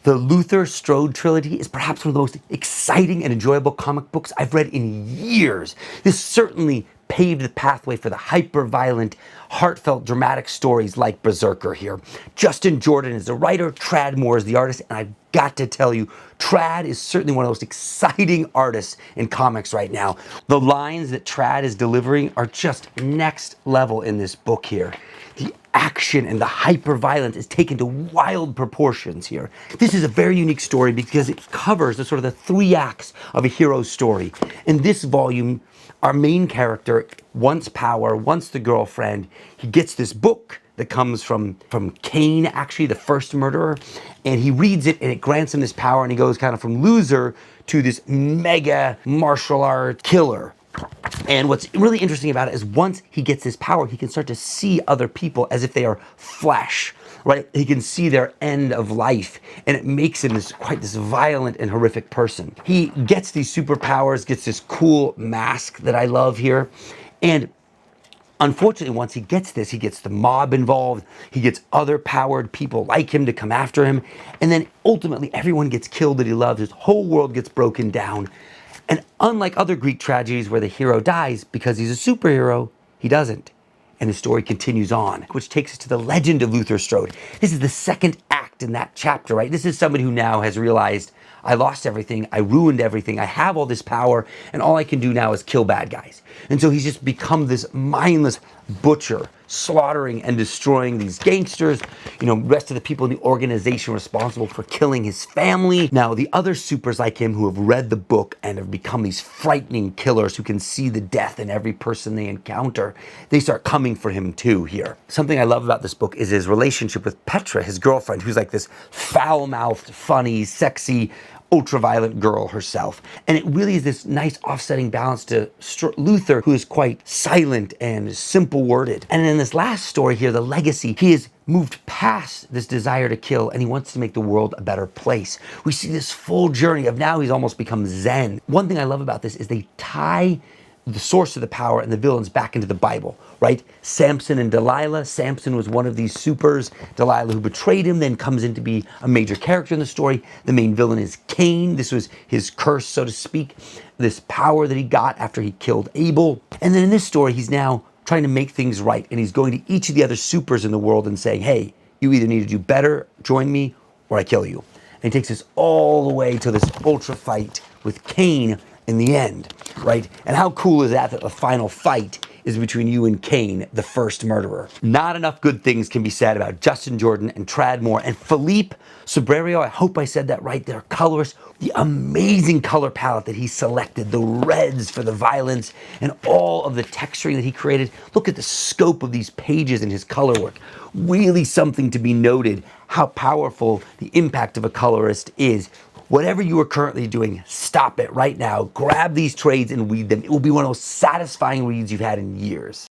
The Luther Strode trilogy is perhaps one of the most exciting and enjoyable comic books I've read in years. This certainly paved the pathway for the hyper-violent, heartfelt, dramatic stories like Berserker here. Justin Jordan is the writer, Tradd Moore is the artist, and I've got to tell you, Tradd is certainly one of the most exciting artists in comics right now. The lines that Tradd is delivering are just next level in this book here. The action and the hyper-violence is taken to wild proportions here. This is a very unique story because it covers the sort of the three acts of a hero's story. In this volume, our main character wants power, wants the girlfriend. He gets this book that comes from Cain, actually the first murderer, and he reads it and it grants him this power, and he goes kind of from loser to this mega martial art killer. And what's really interesting about it is once he gets this power, he can start to see other people as if they are flesh, right? He can see their end of life, and it makes him quite this violent and horrific person. He gets these superpowers, gets this cool mask that I love here, and unfortunately, once he gets this, he gets the mob involved, he gets other powered people like him to come after him, and then ultimately everyone gets killed that he loves, his whole world gets broken down. And unlike other Greek tragedies where the hero dies because he's a superhero, he doesn't. And the story continues on, which takes us to the legend of Luther Strode. This is the second act in that chapter, right? This is somebody who now has realized, I lost everything, I ruined everything, I have all this power, and all I can do now is kill bad guys. And so he's just become this mindless butcher, slaughtering and destroying these gangsters, rest of the people in the organization responsible for killing his family. Now, the other supers like him who have read the book and have become these frightening killers who can see the death in every person they encounter, they start coming for him too here. Something I love about this book is his relationship with Petra, his girlfriend, who's like this foul-mouthed, funny, sexy, ultra-violent girl herself. And it really is this nice offsetting balance to Luther, who is quite silent and simple-worded. And in this last story here, The Legacy, he has moved past this desire to kill, and he wants to make the world a better place. We see this full journey of now he's almost become Zen. One thing I love about this is they tie the source of the power and the villains back into the Bible, right? Samson and Delilah. Samson was one of these supers. Delilah, who betrayed him, then comes in to be a major character in the story. The main villain is Cain. This was his curse, so to speak, this power that he got after he killed Abel. And then in this story, he's now trying to make things right, and he's going to each of the other supers in the world and saying, hey, you either need to do better, join me, or I kill you. And he takes us all the way to this ultra fight with Cain in the end, right? And how cool is that the final fight is between you and Cain, the first murderer? Not enough good things can be said about Justin Jordan and Tradd Moore and Philippe Sobrerio. I hope I said that right. They're colorists. The amazing color palette that he selected, the reds for the violence, and all of the texturing that he created. Look at the scope of these pages in his color work. Really something to be noted, how powerful the impact of a colorist is. Whatever you are currently doing, stop it right now. Grab these trades and read them. It will be one of the most satisfying reads you've had in years.